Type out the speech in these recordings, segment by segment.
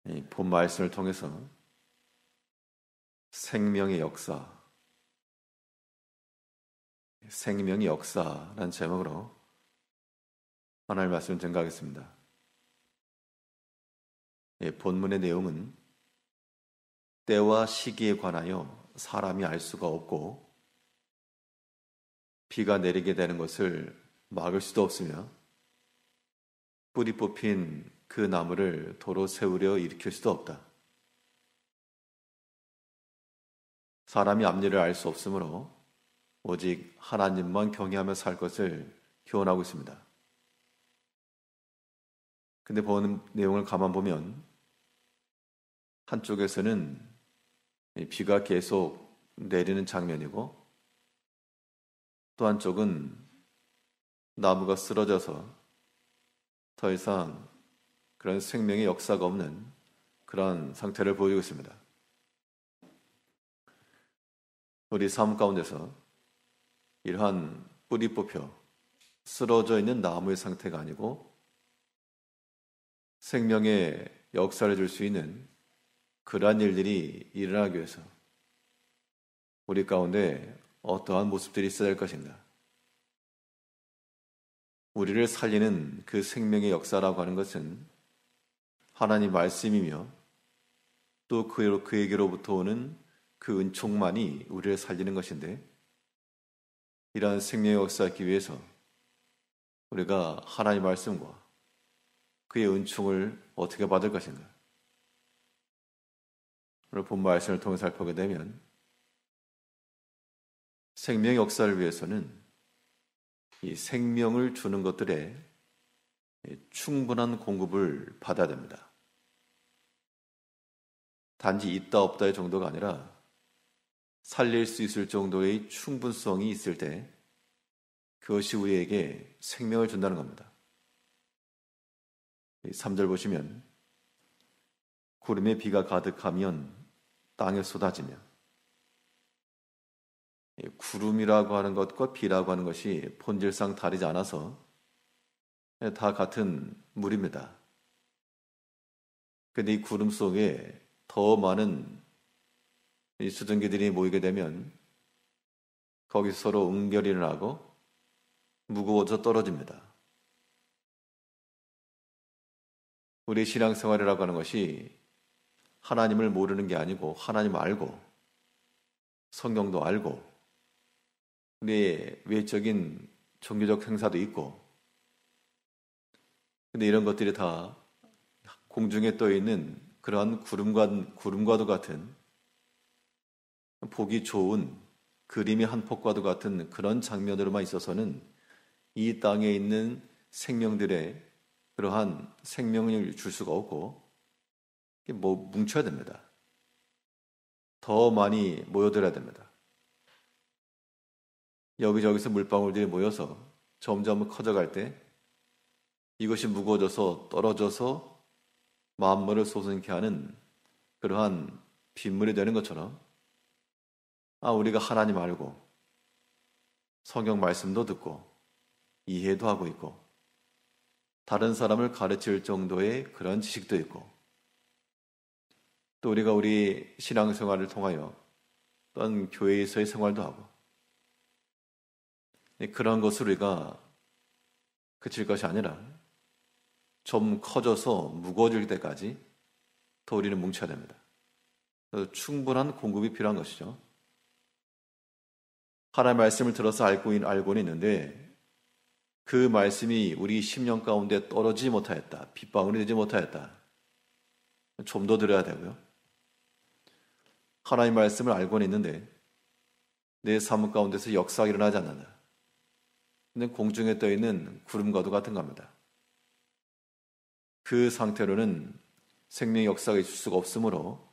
이 본 말씀을 통해서 생명의 역사라는 제목으로 하나님의 말씀을 증거하겠습니다. 본문의 내용은 때와 시기에 관하여 사람이 알 수가 없고 비가 내리게 되는 것을 막을 수도 없으며 뿌리 뽑힌 그 나무를 도로 세우려 일으킬 수도 없다. 사람이 앞일을 알 수 없으므로 오직 하나님만 경외하며 살 것을 교훈하고 있습니다. 근데 본 내용을 가만 보면 한쪽에서는 비가 계속 내리는 장면이고 또 한쪽은 나무가 쓰러져서 더 이상 그런 생명의 역사가 없는 그런 상태를 보이고 있습니다. 우리 삶 가운데서 이러한 뿌리 뽑혀 쓰러져 있는 나무의 상태가 아니고 생명의 역사를 줄 수 있는 그러한 일들이 일어나기 위해서 우리 가운데 어떠한 모습들이 있어야 할 것인가? 우리를 살리는 그 생명의 역사라고 하는 것은 하나님 말씀이며 또 그에게로부터 오는 그 은총만이 우리를 살리는 것인데 이러한 생명의 역사하기 위해서 우리가 하나님 말씀과 그의 은총을 어떻게 받을 것인가? 오늘 본 말씀을 통해 살펴보게 되면 생명의 역사를 위해서는 이 생명을 주는 것들에 충분한 공급을 받아야 됩니다. 단지 있다 없다의 정도가 아니라 살릴 수 있을 정도의 충분성이 있을 때 그것이 우리에게 생명을 준다는 겁니다. 3절 보시면 구름에 비가 가득하면 땅에 쏟아지며 구름이라고 하는 것과 비라고 하는 것이 본질상 다르지 않아서 다 같은 물입니다. 그런데 이 구름 속에 더 많은 이 수증기들이 모이게 되면 거기서 서로 응결이 일어나고 무거워져 떨어집니다. 우리 신앙생활이라고 하는 것이 하나님을 모르는 게 아니고 하나님 알고 성경도 알고 우리의 외적인 종교적 행사도 있고 근데 이런 것들이 다 공중에 떠 있는 그러한 구름과도 같은 보기 좋은 그림의 한 폭과도 같은 그런 장면으로만 있어서는 이 땅에 있는 생명들의 그러한 생명을 줄 수가 없고 뭉쳐야 됩니다. 더 많이 모여들어야 됩니다. 여기저기서 물방울들이 모여서 점점 커져갈 때 이것이 무거워져서 떨어져서 만물을 솟아나게 하는 그러한 빗물이 되는 것처럼 우리가 하나님 알고 성경 말씀도 듣고 이해도 하고 있고 다른 사람을 가르칠 정도의 그런 지식도 있고 또 우리가 우리 신앙생활을 통하여 또한 교회에서의 생활도 하고 그런 것을 우리가 그칠 것이 아니라 좀 커져서 무거워질 때까지 더 우리는 뭉쳐야 됩니다. 충분한 공급이 필요한 것이죠. 하나님의 말씀을 들어서 알고는 있는데 그 말씀이 우리 심령 가운데 떨어지지 못하였다. 빗방울이 되지 못하였다. 좀 더 들어야 되고요. 하나님의 말씀을 알고는 있는데 내 삶 가운데서 역사가 일어나지 않는다. 근데 공중에 떠있는 구름과도 같은 겁니다. 그 상태로는 생명의 역사가 있을 수가 없으므로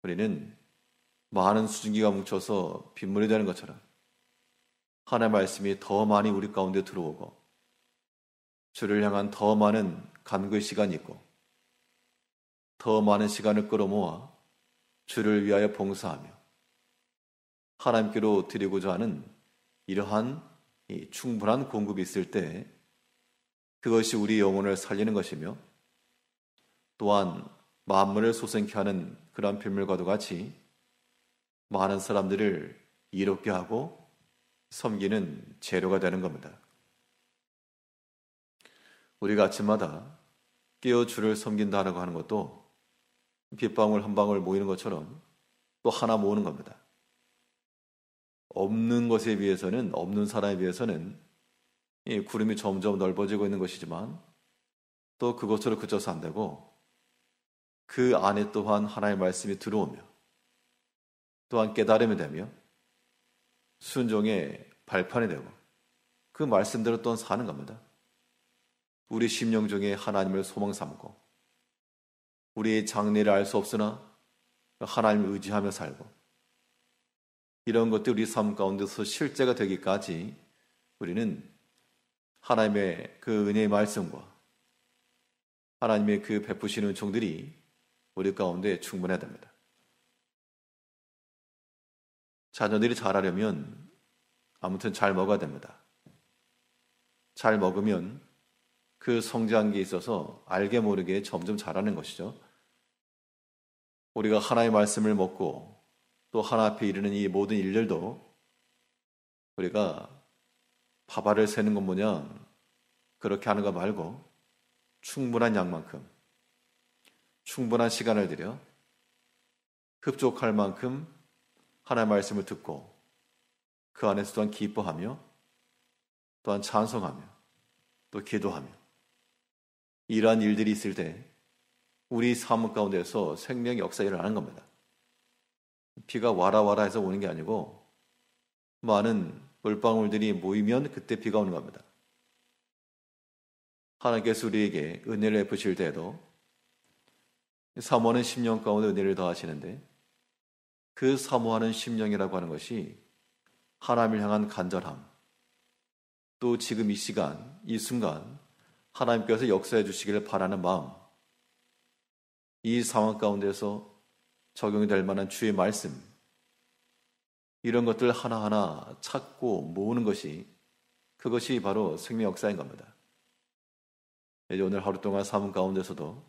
우리는 많은 수증기가 뭉쳐서 빗물이 되는 것처럼 하나님의 말씀이 더 많이 우리 가운데 들어오고 주를 향한 더 많은 간구의 시간이 있고 더 많은 시간을 끌어모아 주를 위하여 봉사하며 하나님께로 드리고자 하는 이러한 이 충분한 공급이 있을 때 그것이 우리 영혼을 살리는 것이며 또한 만물을 소생케 하는 그러한 빗물과도 같이 많은 사람들을 이롭게 하고 섬기는 재료가 되는 겁니다. 우리가 아침마다 깨어 주를 섬긴다라고 하는 것도 빗방울 한 방울 모이는 것처럼 또 하나 모으는 겁니다. 없는 것에 비해서는, 없는 사람에 비해서는 이 구름이 점점 넓어지고 있는 것이지만 또 그것으로 그쳐서 안 되고 그 안에 또한 하나님의 말씀이 들어오며 또한 깨달음이 되며 순종의 발판이 되고 그 말씀대로 또한 사는 겁니다. 우리 심령 중에 하나님을 소망 삼고 우리의 장래를 알 수 없으나 하나님을 의지하며 살고 이런 것들이 우리 삶 가운데서 실제가 되기까지 우리는 하나님의 그 은혜의 말씀과 하나님의 그 베푸시는 은총들이 우리 가운데 충분해야 됩니다. 자녀들이 잘하려면 아무튼 잘 먹어야 됩니다. 잘 먹으면 그 성장기에 있어서 알게 모르게 점점 자라는 것이죠. 우리가 하나의 말씀을 먹고 또 하나 앞에 이르는 이 모든 일들도 우리가 밥알을 새는 것 모양 그렇게 하는 거 말고 충분한 양만큼 충분한 시간을 들여 흡족할 만큼 하나의 말씀을 듣고 그 안에서 또한 기뻐하며 또한 찬송하며 또 기도하며 이러한 일들이 있을 때 우리 삶 가운데서 생명의 역사가 일어나는 겁니다. 비가 와라 해서 오는 게 아니고 많은 물방울들이 모이면 그때 비가 오는 겁니다. 하나님께서 우리에게 은혜를 베푸실 때에도 사모하는 심령 가운데 은혜를 더하시는데 그 사모하는 심령이라고 하는 것이 하나님을 향한 간절함, 또 지금 이 시간, 이 순간 하나님께서 역사해 주시기를 바라는 마음, 이 상황 가운데서 적용이 될 만한 주의 말씀, 이런 것들 하나하나 찾고 모으는 것이 그것이 바로 생명 역사인 겁니다. 이제 오늘 하루 동안 삶 가운데서도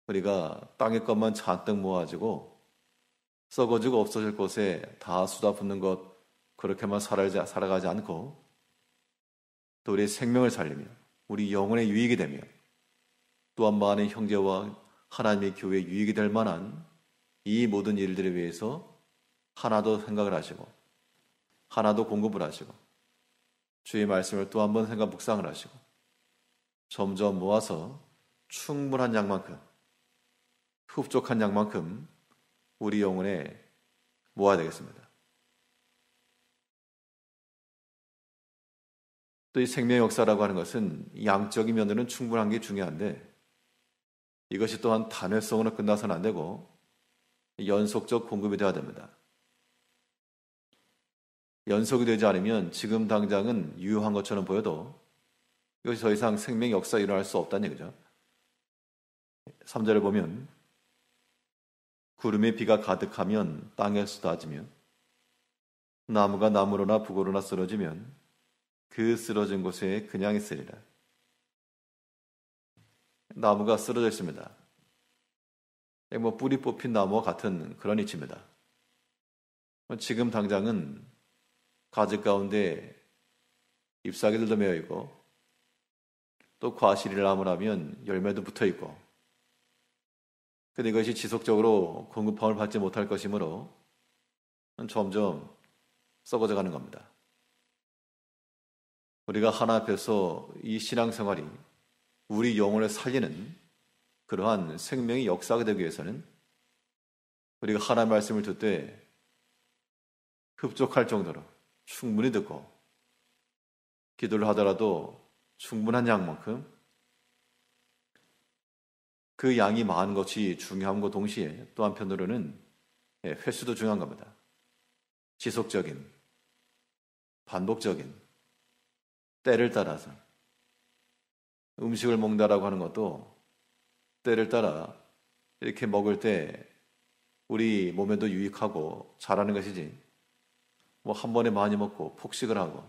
우리가 땅의 것만 잔뜩 모아가지고 썩어지고 없어질 곳에 다 쏟아붓는 것 그렇게만 살아가지 않고 또 우리의 생명을 살리며 우리 영혼의 유익이 되며 또한 많은 형제와 하나님의 교회에 유익이 될 만한 이 모든 일들에 위해서 하나도 생각을 하시고 하나도 공급을 하시고 주의 말씀을 또 한 번 생각 묵상을 하시고 점점 모아서 충분한 양만큼 흡족한 양만큼 우리 영혼에 모아야 되겠습니다. 또 이 생명의 역사라고 하는 것은 양적인 면으로는 충분한 게 중요한데 이것이 또한 단회성으로 끝나서는 안 되고 연속적 공급이 되어야 됩니다. 연속이 되지 않으면 지금 당장은 유효한 것처럼 보여도 이것이 더 이상 생명의 역사가 일어날 수 없다는 얘기죠. 3절을 보면 구름에 비가 가득하면 땅에 쏟아지며 나무가 나무로나 북으로나 쓰러지면 그 쓰러진 곳에 그냥 있으리라. 나무가 쓰러져 있습니다. 뿌리 뽑힌 나무와 같은 그런 위치입니다. 지금 당장은 가지 가운데 잎사귀들도 매어 있고 또 과실을 나무라면 열매도 붙어 있고 근데 이것이 지속적으로 공급함을 받지 못할 것이므로 점점 썩어져 가는 겁니다. 우리가 하나 앞에서 이 신앙생활이 우리 영혼을 살리는 그러한 생명의 역사가 되기 위해서는 우리가 하나님의 말씀을 듣되 흡족할 정도로 충분히 듣고 기도를 하더라도 충분한 양만큼 그 양이 많은 것이 중요함과 동시에 또 한편으로는 횟수도 중요한 겁니다. 지속적인, 반복적인, 때를 따라서 음식을 먹는다라고 하는 것도 때를 따라 이렇게 먹을 때 우리 몸에도 유익하고 잘하는 것이지 한 번에 많이 먹고 폭식을 하고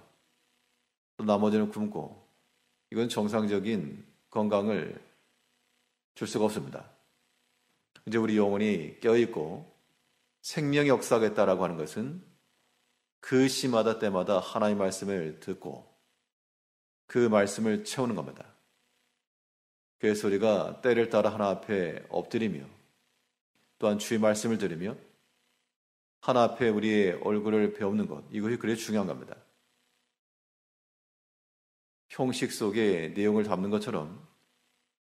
또 나머지는 굶고 이건 정상적인 건강을 줄 수가 없습니다. 이제 우리 영혼이 껴있고 생명의 역사하겠다라고 하는 것은 그 시마다 때마다 하나님의 말씀을 듣고 그 말씀을 채우는 겁니다. 그래서 우리가 때를 따라 하나 앞에 엎드리며 또한 주의 말씀을 들으며 하나 앞에 우리의 얼굴을 베옵는 것, 이것이 그래 중요한 겁니다. 형식 속에 내용을 담는 것처럼,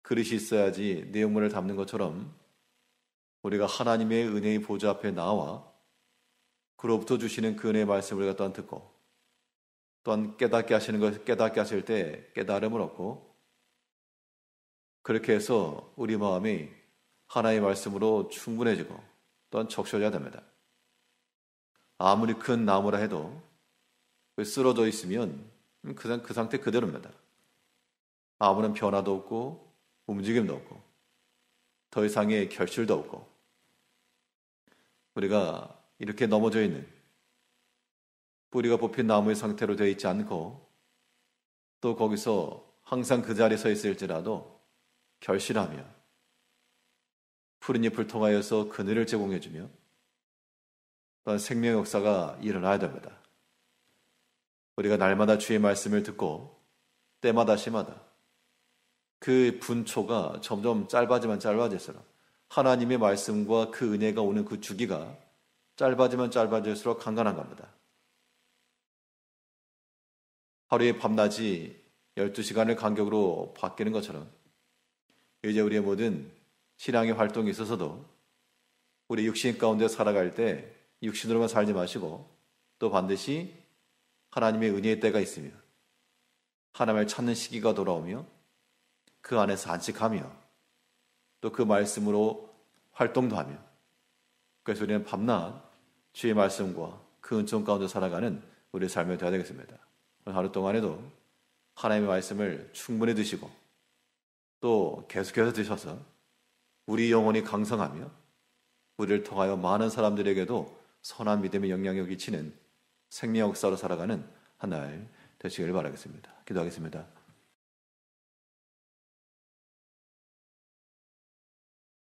그릇이 있어야지 내용물을 담는 것처럼 우리가 하나님의 은혜의 보좌 앞에 나와 그로부터 주시는 그 은혜의 말씀을 우리가 또한 듣고 또한 깨닫게 하시는 것, 깨닫게 하실 때 깨달음을 얻고 그렇게 해서 우리 마음이 하나님의 말씀으로 충분해지고 또한 적셔져야 됩니다. 아무리 큰 나무라 해도 쓰러져 있으면 그 상태 그대로입니다. 아무런 변화도 없고 움직임도 없고 더 이상의 결실도 없고 우리가 이렇게 넘어져 있는 뿌리가 뽑힌 나무의 상태로 되어 있지 않고 또 거기서 항상 그 자리에 서 있을지라도 결실하며 푸른 잎을 통하여서 그늘을 제공해주며 또한 생명의 역사가 일어나야 됩니다. 우리가 날마다 주의 말씀을 듣고 때마다 시마다 그 분초가 점점 짧아지면 짧아질수록 하나님의 말씀과 그 은혜가 오는 그 주기가 짧아지면 짧아질수록 간간한 겁니다. 하루의 밤낮이 12시간을 간격으로 바뀌는 것처럼 이제 우리의 모든 신앙의 활동에 있어서도 우리 육신 가운데 살아갈 때 육신으로만 살지 마시고 또 반드시 하나님의 은혜의 때가 있으며 하나님을 찾는 시기가 돌아오며 그 안에서 안식하며 또 그 말씀으로 활동도 하며 그래서 우리는 밤낮 주의 말씀과 그 은총 가운데 살아가는 우리의 삶이 되어야 되겠습니다. 오늘 하루 동안에도 하나님의 말씀을 충분히 드시고 또 계속해서 드셔서 우리 영혼이 강성하며 우리를 통하여 많은 사람들에게도 선한 믿음의 영향력을 끼치는 생명 역사로 살아가는 한 날 되시길 바라겠습니다. 기도하겠습니다.